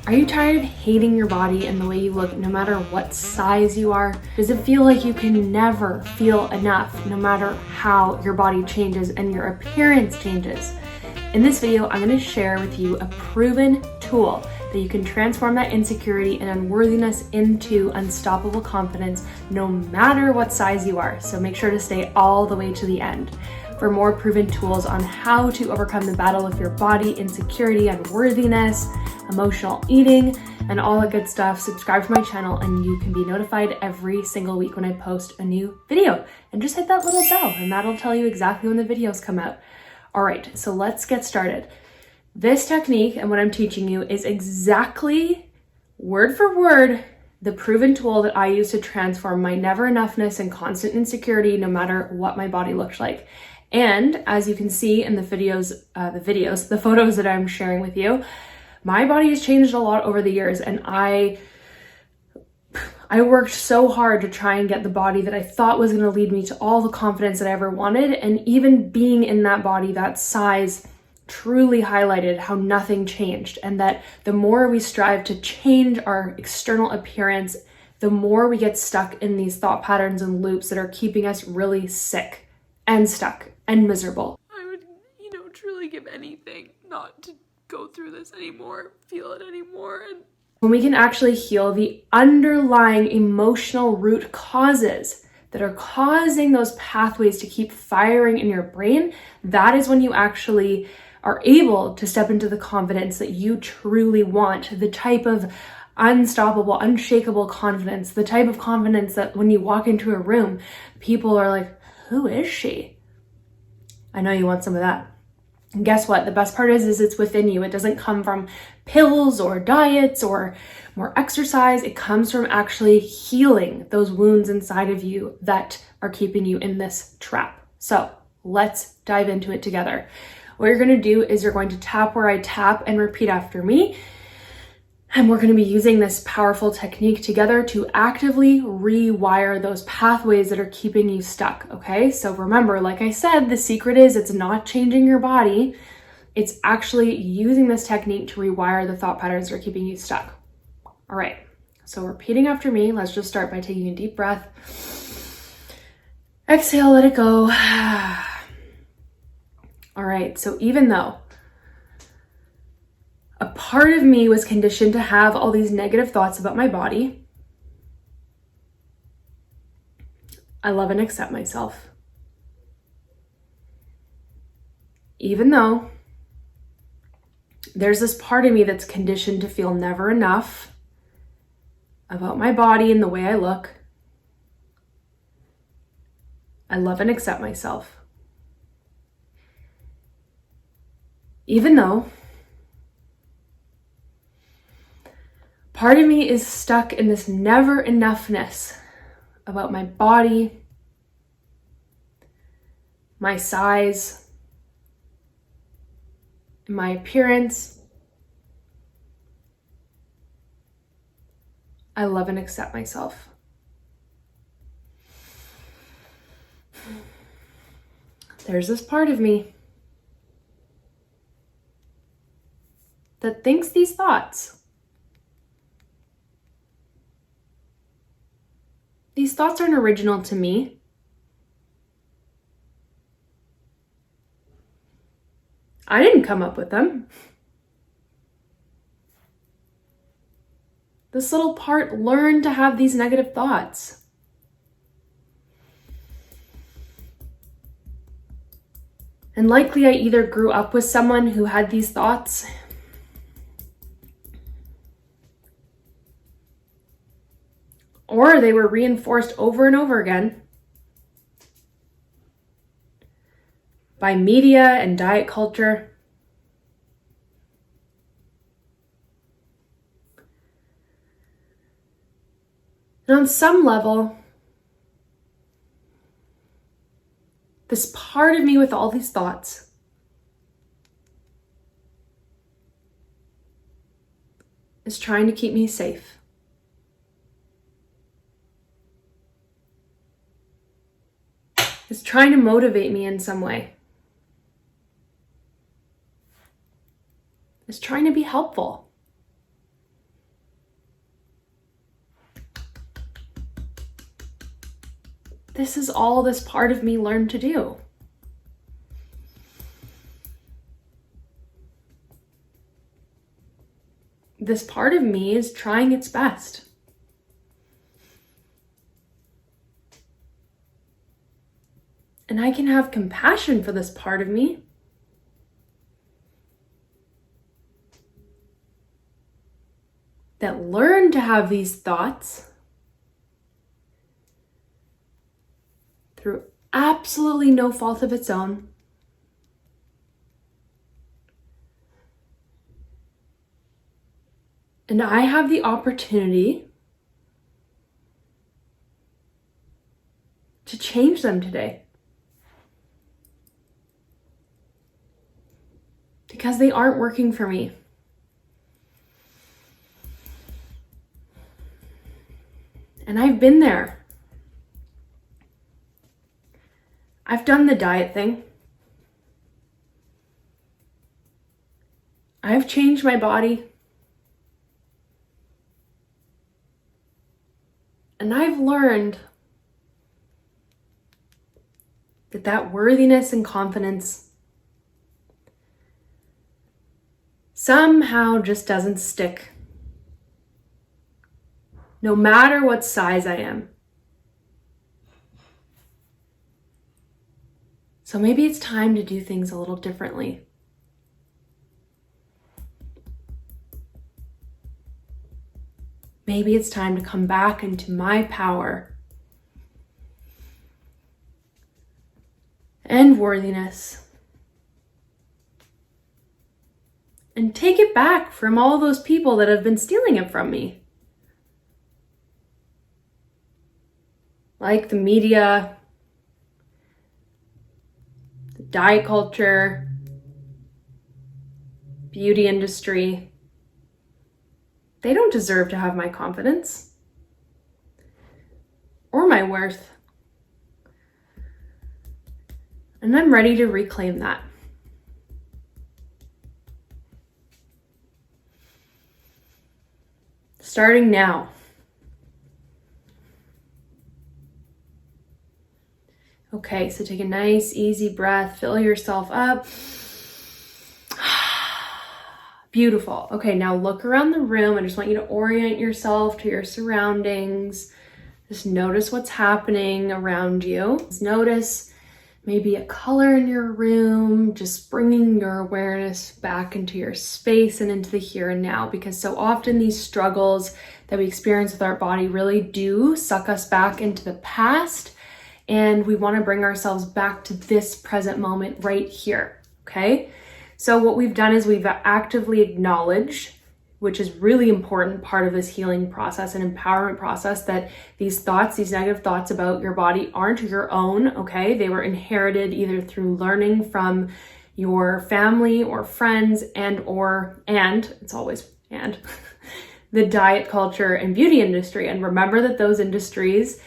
Are you tired of hating your body and the way you look no matter what size you are? Does it feel like you can never feel enough no matter how your body changes and your appearance changes? In this video, I'm going to share with you a proven tool that you can transform that insecurity and unworthiness into unstoppable confidence no matter what size you are. So make sure to stay all the way to the end. For more proven tools on how to overcome the battle with your body, insecurity, unworthiness, emotional eating, and all that good stuff, subscribe to my channel and you can be notified every single week when I post a new video. And just hit that little bell and that'll tell you exactly when the videos come out. All right, so let's get started. This technique and what I'm teaching you is exactly word for word the proven tool that I use to transform my never enoughness and constant insecurity no matter what my body looks like. And as you can see in the photos that I'm sharing with you, my body has changed a lot over the years, and I worked so hard to try and get the body that I thought was going to lead me to all the confidence that I ever wanted. And even being in that body, that size truly highlighted how nothing changed, and that the more we strive to change our external appearance, the more we get stuck in these thought patterns and loops that are keeping us really sick and stuck and miserable. I would, truly give anything not to go through this anymore, feel it anymore. And when we can actually heal the underlying emotional root causes that are causing those pathways to keep firing in your brain, that is when you actually are able to step into the confidence that you truly want, the type of unstoppable, unshakable confidence, the type of confidence that when you walk into a room, people are like, who is she? I know you want some of that. And guess what? The best part is it's within you. It doesn't come from pills or diets or more exercise. It comes from actually healing those wounds inside of you that are keeping you in this trap. So let's dive into it together. What you're going to do is you're going to tap where I tap and repeat after me. And we're going to be using this powerful technique together to actively rewire those pathways that are keeping you stuck, okay? So remember, like I said, the secret is it's not changing your body. It's actually using this technique to rewire the thought patterns that are keeping you stuck. All right, so repeating after me. Let's just start by taking a deep breath. Exhale, let it go. All right, so even though a part of me was conditioned to have all these negative thoughts about my body, I love and accept myself. Even though there's this part of me that's conditioned to feel never enough about my body and the way I look, I love and accept myself. Even though part of me is stuck in this never enoughness about my body, my size, my appearance, I love and accept myself. There's this part of me that thinks these thoughts. These thoughts aren't original to me. I didn't come up with them. This little part learned to have these negative thoughts. And likely I either grew up with someone who had these thoughts, or they were reinforced over and over again by media and diet culture. And on some level, this part of me with all these thoughts is trying to keep me safe. Is trying to motivate me in some way. Is trying to be helpful. This is all this part of me learned to do. This part of me is trying its best. And I can have compassion for this part of me. That learned to have these thoughts through absolutely no fault of its own. And I have the opportunity to change them today. Because they aren't working for me. And I've been there. I've done the diet thing. I've changed my body. And I've learned that worthiness and confidence somehow just doesn't stick. No matter what size I am. So maybe it's time to do things a little differently. Maybe it's time to come back into my power and worthiness and take it back from all those people that have been stealing it from me. Like the media, the diet culture, beauty industry. They don't deserve to have my confidence or my worth. And I'm ready to reclaim that. Starting now. Okay, so take a nice, easy breath, fill yourself up. Beautiful. Okay, now look around the room. I just want you to orient yourself to your surroundings. Just notice what's happening around you. Just notice maybe a color in your room, just bringing your awareness back into your space and into the here and now, because so often these struggles that we experience with our body really do suck us back into the past. And we want to bring ourselves back to this present moment right here, okay? So what we've done is we've actively acknowledged, which is really important part of this healing process and empowerment process, that these thoughts, these negative thoughts about your body aren't your own, okay? They were inherited either through learning from your family or friends and it's always the diet culture and beauty industry. And remember that those industries,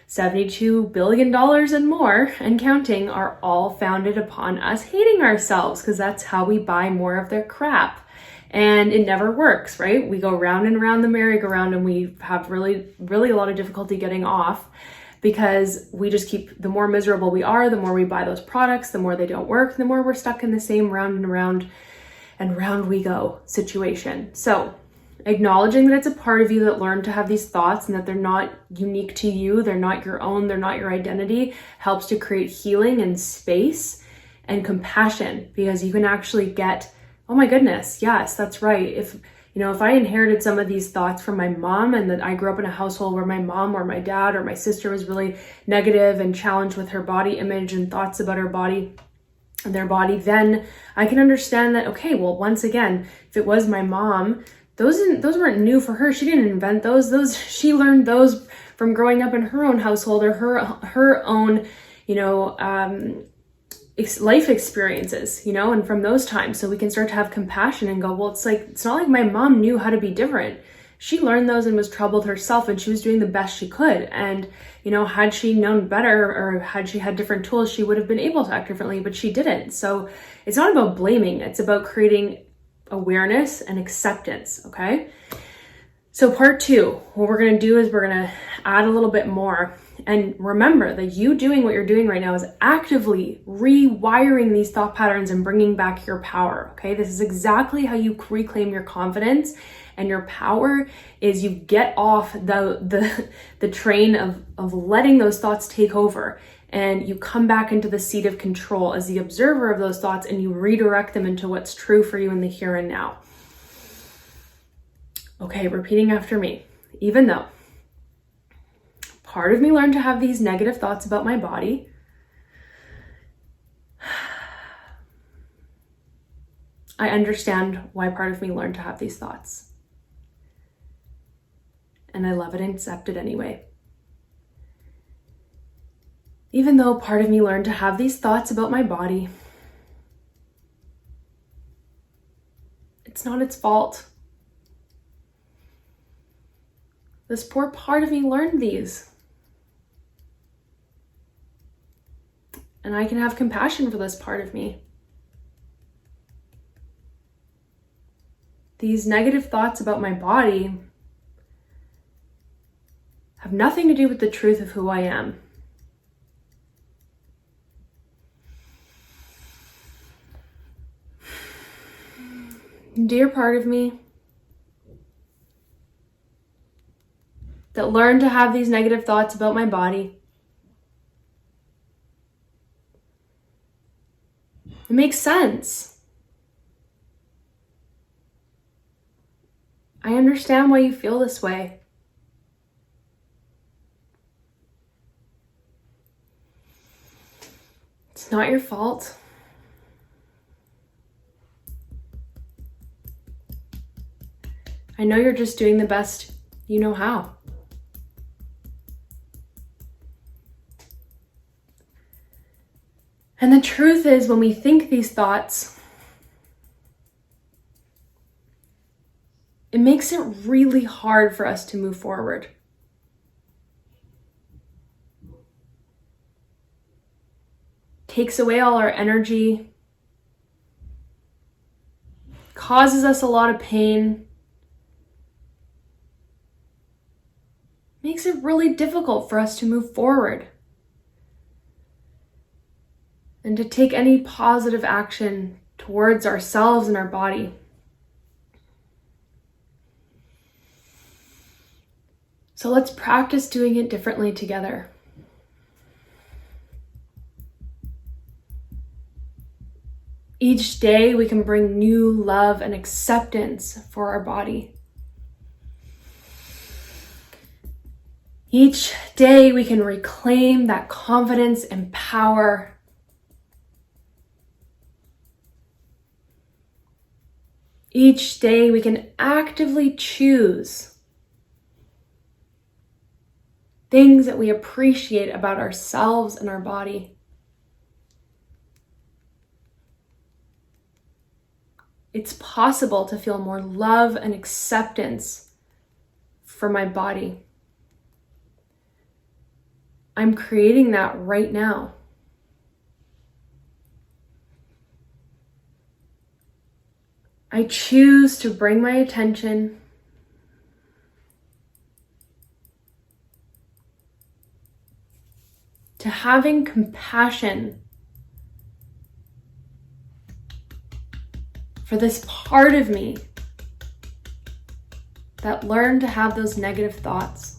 $72 billion and more and counting, are all founded upon us hating ourselves, because that's how we buy more of their crap. And it never works, right? We go round and round the merry-go-round and we have really, really a lot of difficulty getting off, because we just keep, the more miserable we are, the more we buy those products, the more they don't work, the more we're stuck in the same round and round we go situation. So acknowledging that it's a part of you that learned to have these thoughts and that they're not unique to you, they're not your own, they're not your identity, helps to create healing and space and compassion, because you can actually get, oh my goodness, yes, that's right. If I inherited some of these thoughts from my mom, and that I grew up in a household where my mom or my dad or my sister was really negative and challenged with her body image and thoughts about her body and their body, then I can understand that, okay, well, once again, if it was my mom, those weren't new for her. She didn't invent those. She learned those from growing up in her own household or her own, life experiences, and from those times. So we can start to have compassion and go, well, it's not like my mom knew how to be different. She learned those and was troubled herself, and she was doing the best she could. And, had she known better, or had she had different tools, she would have been able to act differently, but she didn't. So it's not about blaming. It's about creating awareness and acceptance, okay? So part 2, what we're going to do is we're going to add a little bit more, And remember that you doing what you're doing right now is actively rewiring these thought patterns and bringing back your power, okay? This is exactly how you reclaim your confidence and your power. Is you get off the train of letting those thoughts take over, and you come back into the seat of control as the observer of those thoughts, and you redirect them into what's true for you in the here and now. Okay, repeating after me. Even though part of me learned to have these negative thoughts about my body, I understand why part of me learned to have these thoughts. And I love it and accept it anyway. Even though part of me learned to have these thoughts about my body, it's not its fault. This poor part of me learned these. And I can have compassion for this part of me. These negative thoughts about my body have nothing to do with the truth of who I am. Dear part of me that learned to have these negative thoughts about my body, it makes sense. I understand why you feel this way. It's not your fault. I know you're just doing the best you know how. And the truth is, when we think these thoughts, it makes it really hard for us to move forward. Takes away all our energy, causes us a lot of pain, makes it really difficult for us to move forward and to take any positive action towards ourselves and our body. So let's practice doing it differently together. Each day we can bring new love and acceptance for our body. Each day we can reclaim that confidence and power. Each day we can actively choose things that we appreciate about ourselves and our body. It's possible to feel more love and acceptance for my body. I'm creating that right now. I choose to bring my attention to having compassion for this part of me that learned to have those negative thoughts.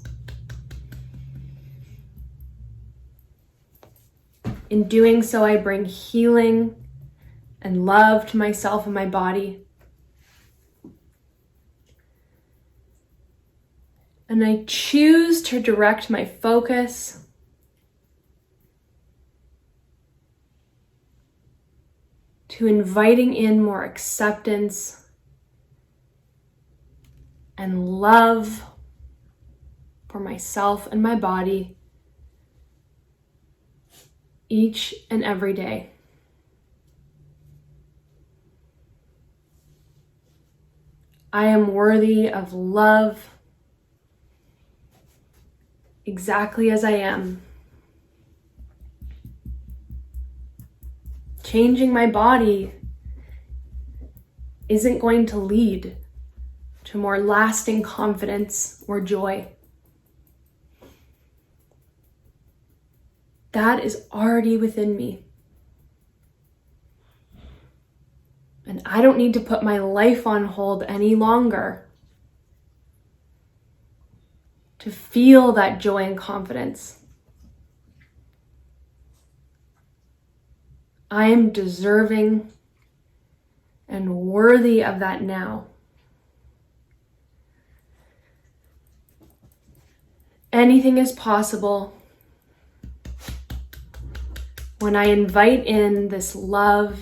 In doing so, I bring healing and love to myself and my body. And I choose to direct my focus to inviting in more acceptance and love for myself and my body each and every day. I am worthy of love exactly as I am. Changing my body isn't going to lead to more lasting confidence or joy. That is already within me. And I don't need to put my life on hold any longer to feel that joy and confidence. I am deserving and worthy of that now. Anything is possible when I invite in this love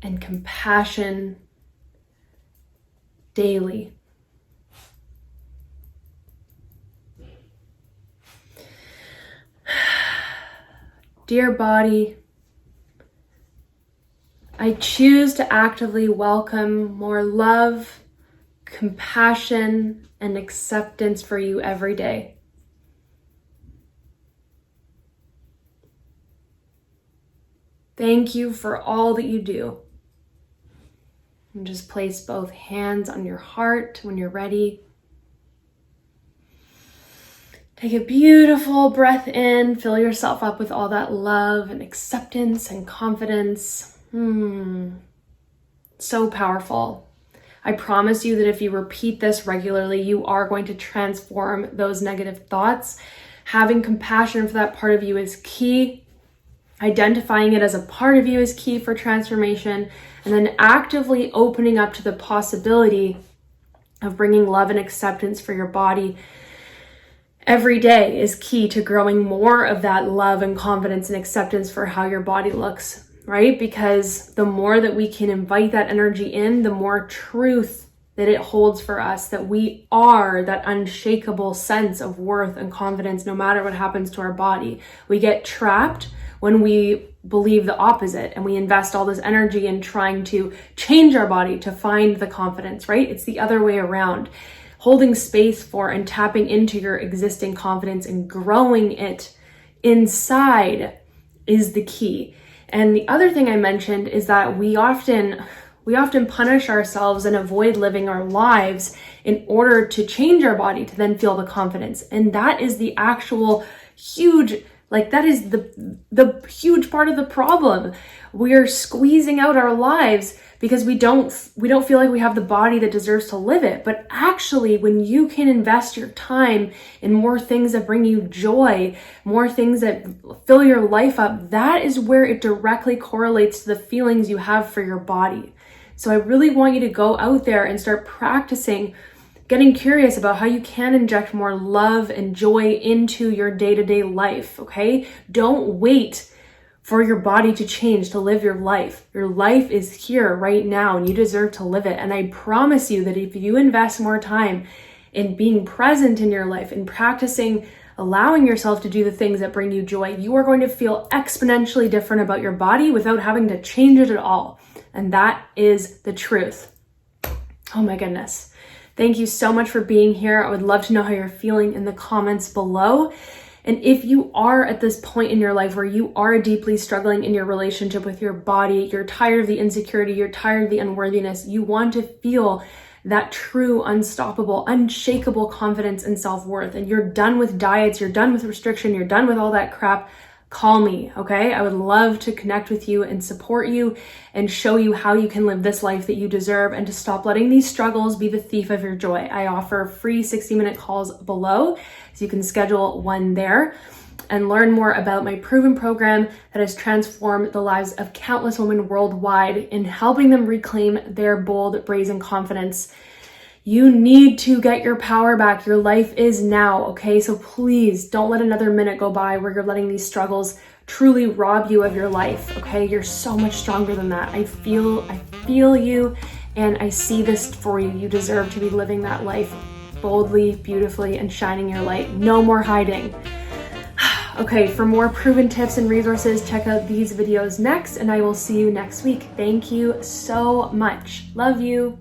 and compassion daily. Dear body, I choose to actively welcome more love, compassion, and acceptance for you every day. Thank you for all that you do. And just place both hands on your heart when you're ready. Take a beautiful breath in. Fill yourself up with all that love and acceptance and confidence. So powerful. I promise you that if you repeat this regularly, you are going to transform those negative thoughts. Having compassion for that part of you is key. Identifying it as a part of you is key for transformation. And then actively opening up to the possibility of bringing love and acceptance for your body every day is key to growing more of that love and confidence and acceptance for how your body looks, right? Because the more that we can invite that energy in, the more truth that it holds for us, that we are that unshakable sense of worth and confidence no matter what happens to our body. We get trapped when we believe the opposite and we invest all this energy in trying to change our body to find the confidence, right? It's the other way around. Holding space for and tapping into your existing confidence and growing it inside is the key. And the other thing I mentioned is that we often punish ourselves and avoid living our lives in order to change our body to then feel the confidence. And that is the actual huge, that is the huge part of the problem. We are squeezing out our lives because we don't feel like we have the body that deserves to live it. But actually, when you can invest your time in more things that bring you joy, more things that fill your life up, that is where it directly correlates to the feelings you have for your body. So I really want you to go out there and start practicing getting curious about how you can inject more love and joy into your day-to-day life, okay? Don't wait for your body to change to live your life. Your life is here right now and you deserve to live it. And I promise you that if you invest more time in being present in your life and practicing allowing yourself to do the things that bring you joy, you are going to feel exponentially different about your body without having to change it at all. And that is the truth. Oh my goodness. Thank you so much for being here. I would love to know how you're feeling in the comments below. And if you are at this point in your life where you are deeply struggling in your relationship with your body, you're tired of the insecurity, you're tired of the unworthiness, you want to feel that true, unstoppable, unshakable confidence and self-worth, and you're done with diets, you're done with restriction, you're done with all that crap, call me, okay? I would love to connect with you and support you and show you how you can live this life that you deserve and to stop letting these struggles be the thief of your joy. I offer free 60-minute calls below, so you can schedule one there and learn more about my proven program that has transformed the lives of countless women worldwide in helping them reclaim their bold, brazen confidence. You need to get your power back. Your life is now, okay? So please don't let another minute go by where you're letting these struggles truly rob you of your life, okay? You're so much stronger than that. I feel you, and I see this for you. You deserve to be living that life boldly, beautifully, and shining your light. No more hiding. Okay, for more proven tips and resources, check out these videos next, and I will see you next week. Thank you so much. Love you.